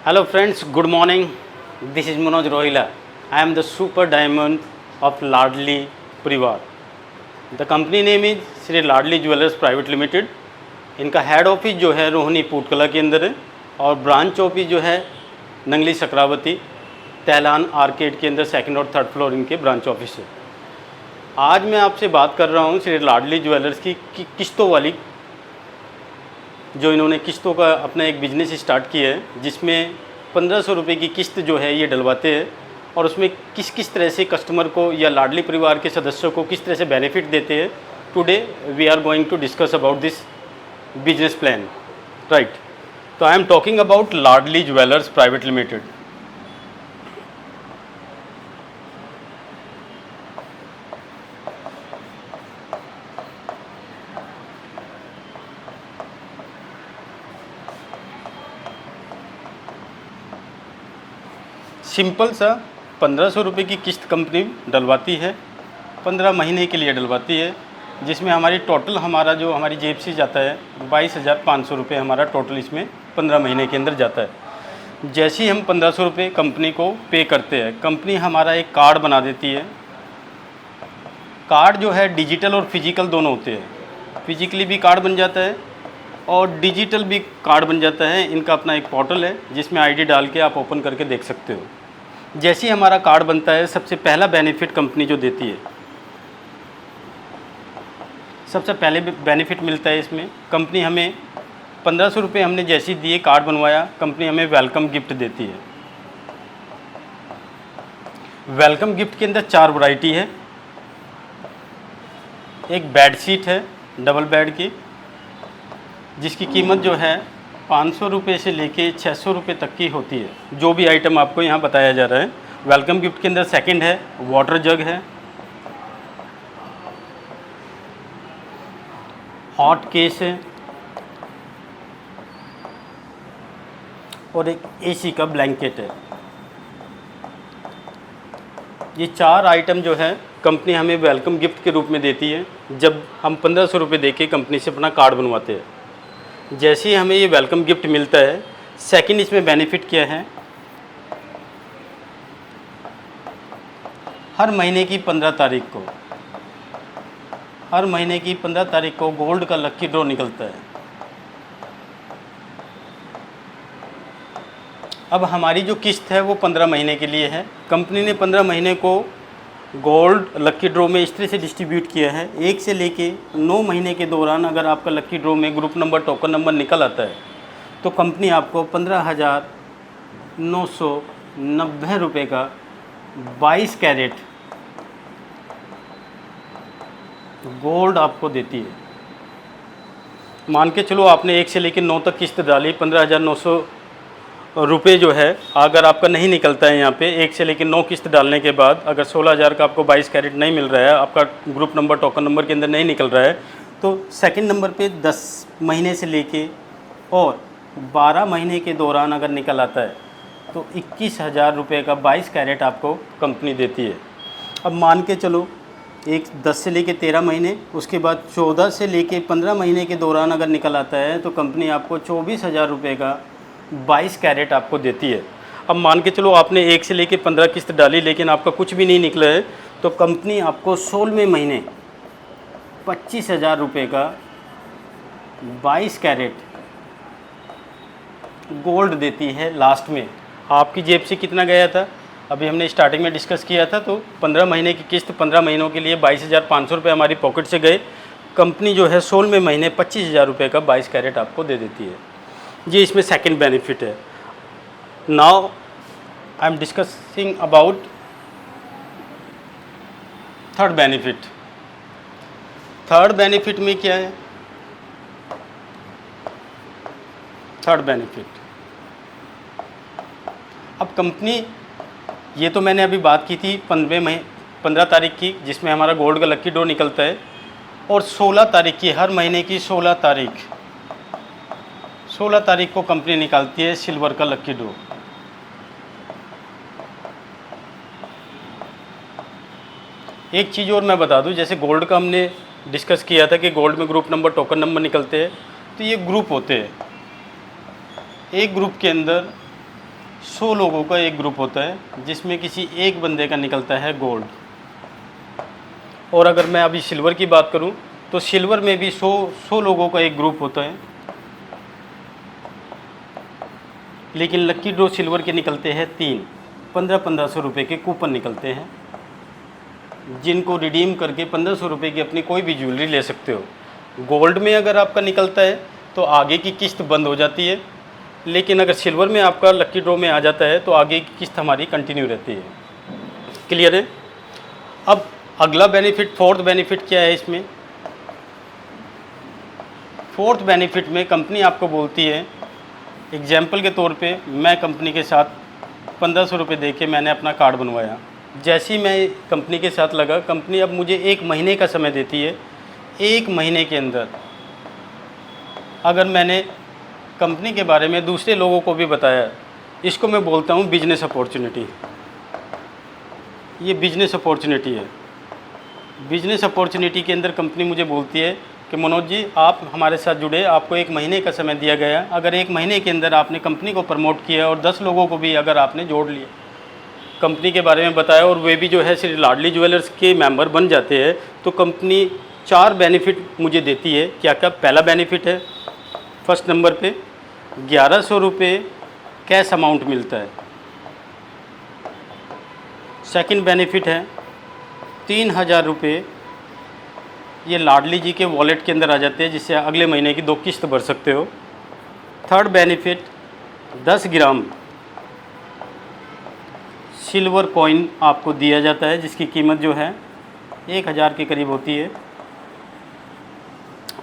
Hello friends, good morning. This is Manoj Rohila. I am the super diamond of Ladli Parivar. The company name is Shri Ladli jewellers private limited. इनका head office जो है रोहिणी पूटकला के अंदर है और branch office जो है Nangli सक्रावती तहलान arcade के अंदर सेकंड और थर्ड फ्लोर इनके ब्रांच ऑफिस है। आज मैं आपसे बात कर रहा हूँ श्री लाडली ज्वेलर्स की किस्तों वाली, जो इन्होंने किस्तों का अपना एक बिज़नेस स्टार्ट किया है, जिसमें 1500 रुपये की किस्त जो है ये डलवाते हैं और उसमें किस किस तरह से कस्टमर को या लाडली परिवार के सदस्यों को किस तरह से बेनिफिट देते हैं। Today we are going to discuss about this business plan, right. तो I am talking about Ladli jewellers private limited. Simple सा 1500 रुपये की किस्त कंपनी डलवाती है, 15 महीने के लिए डलवाती है, जिसमें हमारी टोटल हमारा जो हमारी जेब से जाता है 22,500 रुपये हमारा टोटल इसमें 15 महीने के अंदर जाता है। जैसे ही हम 1500 रुपये कंपनी को पे करते हैं, कंपनी हमारा एक कार्ड बना देती है। कार्ड जो है डिजिटल और फिजिकल दोनों होते हैं। फिजिकली भी कार्ड बन जाता है और डिजिटल भी कार्ड बन जाता है। इनका अपना एक पोर्टल है जिसमें आईडी डाल के आप ओपन करके देख सकते हो। जैसे ही हमारा कार्ड बनता है, सबसे पहला बेनिफिट कंपनी जो देती है, सबसे पहले बेनिफिट मिलता है इसमें, कंपनी हमें 1500 रुपये हमने जैसे ही दिए, कार्ड बनवाया, कंपनी हमें वेलकम गिफ्ट देती है। वेलकम गिफ्ट के अंदर 4 वैरायटी है। एक बेड शीट है डबल बेड की, जिसकी कीमत जो है 500 रुपये से लेके 600 रुपये तक की होती है, जो भी आइटम आपको यहाँ बताया जा रहा है। वेलकम गिफ्ट के अंदर सेकंड है वाटर जग है, हॉट केस है और एक एसी का ब्लैंकेट है। ये 4 आइटम जो है कंपनी हमें वेलकम गिफ्ट के रूप में देती है जब हम 1500 रुपये दे के कंपनी से अपना कार्ड बनवाते हैं। जैसे ही हमें ये वेलकम गिफ्ट मिलता है, सेकंड इसमें बेनिफिट क्या है, हर महीने की 15 तारीख को, हर महीने की 15 तारीख को गोल्ड का लकी ड्रॉ निकलता है। अब हमारी जो किस्त है वो 15 महीने के लिए है। कंपनी ने 15 महीने को गोल्ड लकी ड्रॉ में इस तरह से डिस्ट्रीब्यूट किया है, 1 से लेके 9 महीने के दौरान अगर आपका लकी ड्रॉ में ग्रुप नंबर टोकन नंबर निकल आता है तो कंपनी आपको 15,990 रुपये का 22 कैरेट गोल्ड आपको देती है। मान के चलो आपने 1 से लेकर 9 तक किस्त डाली, 15,900 रुपये जो है अगर आपका नहीं निकलता है यहाँ पे 1 से लेकर 9 किस्त डालने के बाद, अगर 16,000 का आपको 22 कैरेट नहीं मिल रहा है, आपका ग्रुप नंबर टोकन नंबर के अंदर नहीं निकल रहा है, तो सेकंड नंबर पे 10 महीने से लेके और 12 महीने के दौरान अगर निकल आता है तो 21,000 रुपये का 22 कैरेट आपको कंपनी देती है। अब मान के चलो 10 से लेके 13 महीने, उसके बाद 14 से लेके 15 महीने के दौरान अगर निकल आता है तो कंपनी आपको 24,000 रुपये का 22 कैरेट आपको देती है। अब मान के चलो आपने 1 से लेके 15 किस्त डाली लेकिन आपका कुछ भी नहीं निकला है, तो कंपनी आपको 16वें महीने 25,000 रुपये का 22 कैरेट गोल्ड देती है। लास्ट में आपकी जेब से कितना गया था, अभी हमने स्टार्टिंग में डिस्कस किया था, तो 15 महीने की किस्त 15 महीनों के लिए 22,500 रुपये हमारी पॉकेट से गए। कंपनी जो है 16वें महीने 25,000 रुपये का 22 कैरेट आपको दे देती है। ये इसमें सेकंड बेनिफिट है। Now I am discussing about third benefit. Third benefit में क्या है, थर्ड बेनिफिट, अब कंपनी, ये तो मैंने अभी बात की थी 15 तारीख की, जिसमें हमारा गोल्ड का लकी ड्रॉ निकलता है, और 16 तारीख की, हर महीने की 16 तारीख को कंपनी निकालती है सिल्वर का लकी ड्रॉ। एक चीज़ और मैं बता दूं, जैसे गोल्ड का हमने डिस्कस किया था कि गोल्ड में ग्रुप नंबर टोकन नंबर निकलते हैं, तो ये ग्रुप होते हैं। एक ग्रुप के अंदर 100 लोगों का एक ग्रुप होता है जिसमें किसी एक बंदे का निकलता है गोल्ड। और अगर मैं अभी सिल्वर की बात करूं तो सिल्वर में भी 100 लोगों का एक ग्रुप होता है, लेकिन लक्की ड्रॉ सिल्वर के निकलते हैं 3 1500 रुपये के कूपन निकलते हैं, जिनको रिडीम करके 1500 रुपये की अपनी कोई भी ज्वेलरी ले सकते हो। गोल्ड में अगर आपका निकलता है तो आगे की किस्त बंद हो जाती है, लेकिन अगर सिल्वर में आपका लक्की ड्रॉ में आ जाता है तो आगे की किस्त हमारी कंटिन्यू रहती है। क्लियर है? अब अगला बेनिफिट, फोर्थ बेनिफिट क्या है इसमें? फोर्थ बेनिफिट में कंपनी आपको बोलती है, एग्जाम्पल के तौर पे मैं कंपनी के साथ 1500 रुपये दे के मैंने अपना कार्ड बनवाया। जैसे ही मैं कंपनी के साथ लगा, कंपनी अब मुझे 1 महीने का समय देती है। 1 महीने के अंदर अगर मैंने कंपनी के बारे में दूसरे लोगों को भी बताया, इसको मैं बोलता हूँ बिजनेस अपॉर्चुनिटी। ये बिजनेस अपॉर्चुनिटी है। बिजनेस अपॉर्चुनिटी के अंदर कंपनी मुझे बोलती है कि मनोज जी, आप हमारे साथ जुड़े, आपको 1 महीने का समय दिया गया। अगर 1 महीने के अंदर आपने कंपनी को प्रमोट किया और 10 लोगों को भी अगर आपने जोड़ लिया, कंपनी के बारे में बताया, और वे भी जो है श्री लाडली ज्वेलर्स के मेंबर बन जाते हैं, तो कंपनी 4 बेनिफिट मुझे देती है। क्या क्या? पहला बेनिफिट है, फर्स्ट नंबर पे 1100 रुपये कैश अमाउंट मिलता है। सेकंड बेनिफिट है 3000 रुपये ये लाडली जी के वॉलेट के अंदर आ जाते हैं, जिससे अगले महीने की 2 किस्त भर सकते हो। थर्ड बेनिफिट 10 ग्राम सिल्वर कॉइन आपको दिया जाता है, जिसकी कीमत जो है 1000 के करीब होती है।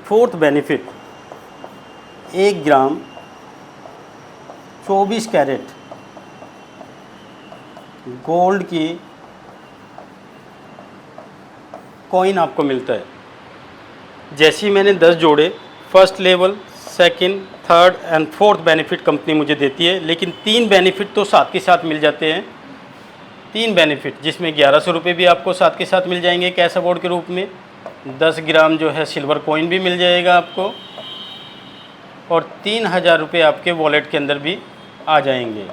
फोर्थ बेनिफिट 1 ग्राम 24 कैरेट गोल्ड की कॉइन आपको मिलता है। जैसे ही मैंने 10 जोड़े, first level, second, third and fourth benefit company मुझे देती है, लेकिन 3 बेनिफिट तो साथ के साथ मिल जाते हैं। 3 बेनिफिट जिसमें 1100 रुपये भी आपको साथ के साथ मिल जाएंगे कैश अवार्ड के रूप में, 10 ग्राम जो है सिल्वर कॉइन भी मिल जाएगा आपको, और 3000 रुपये आपके वॉलेट के अंदर भी आ जाएंगे।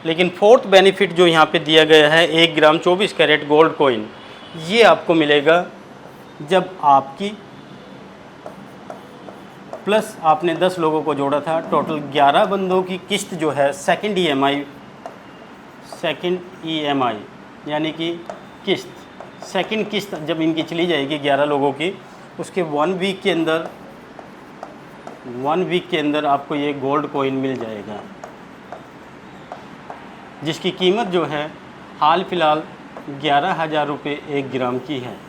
लेकिन फोर्थ बेनिफिट जो यहाँ पे दिया गया है 1 ग्राम 24 कैरेट गोल्ड कॉइन, ये आपको मिलेगा जब आपकी प्लस आपने 10 लोगों को जोड़ा था, टोटल 11 बंदों की किस्त जो है सेकंड ईएमआई यानी कि किस्त, सेकंड किस्त जब इनकी चली जाएगी 11 लोगों की, उसके 1 वीक के अंदर आपको ये गोल्ड कॉइन मिल जाएगा, जिसकी कीमत जो है हाल फिलहाल 11,000 रुपये 1 ग्राम की है।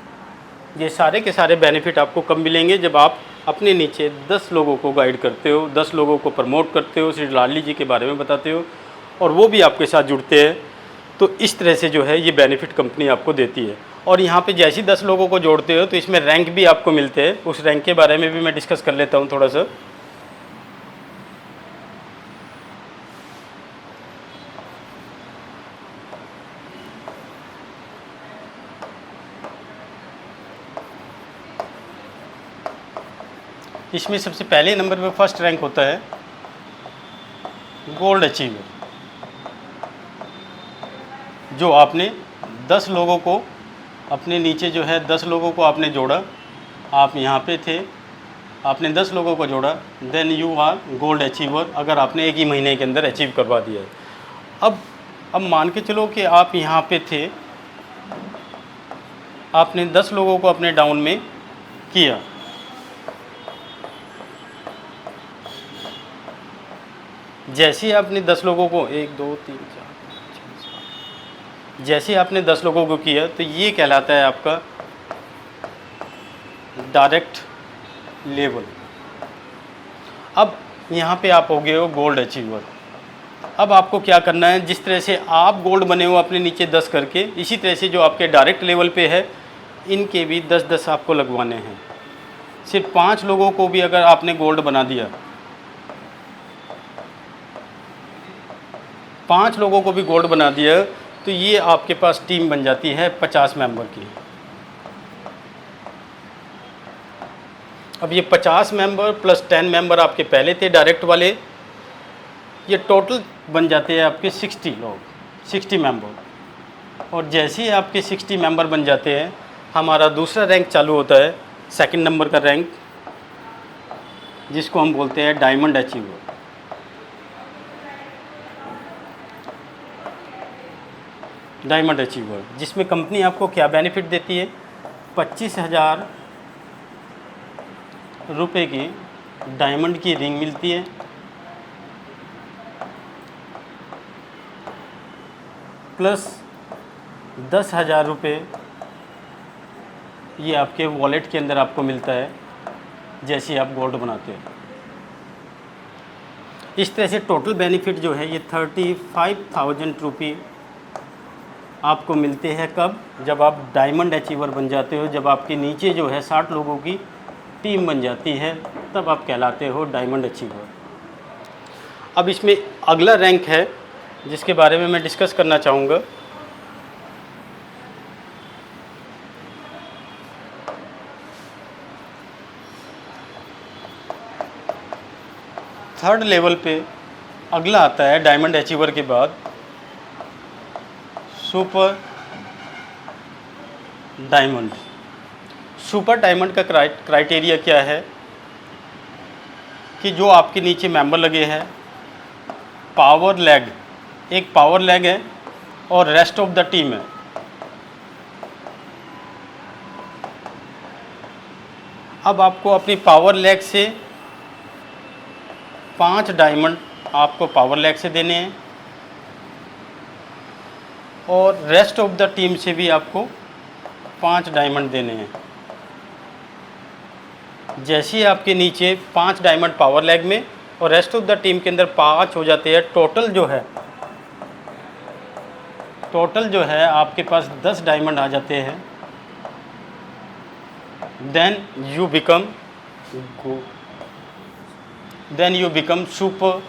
ये सारे के सारे बेनिफिट आपको कब मिलेंगे? जब आप अपने नीचे 10 लोगों को गाइड करते हो, 10 लोगों को प्रमोट करते हो, श्री लाडली जी के बारे में बताते हो, और वो भी आपके साथ जुड़ते हैं। तो इस तरह से जो है ये बेनिफिट कंपनी आपको देती है। और यहाँ पे जैसे 10 लोगों को जोड़ते हो तो इसमें रैंक भी आपको मिलते हैं। उस रैंक के बारे में भी मैं डिस्कस कर लेता हूँ थोड़ा सा। इसमें सबसे पहले नंबर पे फर्स्ट रैंक होता है गोल्ड अचीवर, जो आपने 10 लोगों को अपने नीचे जो है 10 लोगों को आपने जोड़ा, आप यहाँ पे थे, आपने 10 लोगों को जोड़ा, then you are gold achiever, अगर आपने 1 ही महीने के अंदर अचीव करवा दिया है। अब मान के चलो कि आप यहाँ पे थे, आपने 10 लोगों को अपने डाउन में किया, जैसे ही आपने 10 लोगों को 1 2 3 4 5 6 7 जैसे आपने 10 लोगों को किया तो ये कहलाता है आपका डायरेक्ट लेवल। अब यहाँ पे आप हो गए हो गोल्ड अचीवर। अब आपको क्या करना है, जिस तरह से आप गोल्ड बने हो अपने नीचे 10 करके, इसी तरह से जो आपके डायरेक्ट लेवल पे है इनके भी 10-10 आपको लगवाने हैं। सिर्फ 5 लोगों को भी अगर आपने गोल्ड बना दिया, 5 लोगों को भी गोल्ड बना दिया, तो ये आपके पास टीम बन जाती है 50 मेंबर की। अब ये 50 मेंबर प्लस 10 मेंबर आपके पहले थे डायरेक्ट वाले, ये टोटल बन जाते हैं आपके 60 लोग, 60 मेंबर। और जैसे ही आपके 60 मेंबर बन जाते हैं, हमारा दूसरा रैंक चालू होता है, सेकंड नंबर का रैंक, जिसको हम बोलते हैं डायमंड अचीवर। डायमंड अचीवर, जिसमें कंपनी आपको क्या बेनिफिट देती है, 25,000 रुपये की डायमंड की रिंग मिलती है, प्लस 10,000 रुपये ये आपके वॉलेट के अंदर आपको मिलता है जैसे आप गोल्ड बनाते हो। इस तरह से टोटल बेनिफिट जो है ये 35,000 रुपये आपको मिलते हैं। कब? जब आप डायमंड अचीवर बन जाते हो, जब आपके नीचे जो है 60 लोगों की टीम बन जाती है, तब आप कहलाते हो डायमंड अचीवर। अब इसमें अगला रैंक है जिसके बारे में मैं डिस्कस करना चाहूँगा। थर्ड लेवल पे अगला आता है डायमंड अचीवर के बाद सुपर डायमंड। सुपर डायमंड का क्राइटेरिया क्या है कि जो आपके नीचे मेंबर लगे हैं, पावर लेग, एक पावर लेग है और रेस्ट ऑफ द टीम है। अब आपको अपनी पावर लेग से 5 डायमंड आपको पावर लेग से देने हैं और रेस्ट ऑफ द टीम से भी आपको 5 डायमंड देने हैं। जैसे ही आपके नीचे 5 डायमंड पावर लेग में और रेस्ट ऑफ द टीम के अंदर 5 हो जाते हैं, टोटल जो है आपके पास 10 डायमंड आ जाते हैं, then you become super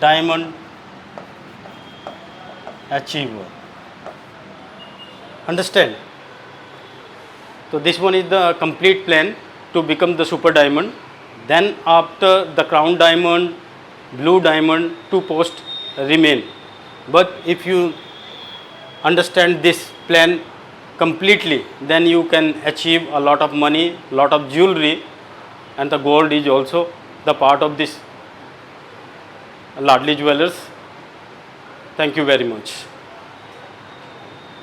diamond achiever. Understand? So this one is the complete plan to become the super diamond. Then after the crown diamond, blue diamond, 2 posts remain. But if you understand this plan completely, then you can achieve a lot of money, lot of jewelry, and the gold is also the part of this Ladli Jewelers. Thank you very much.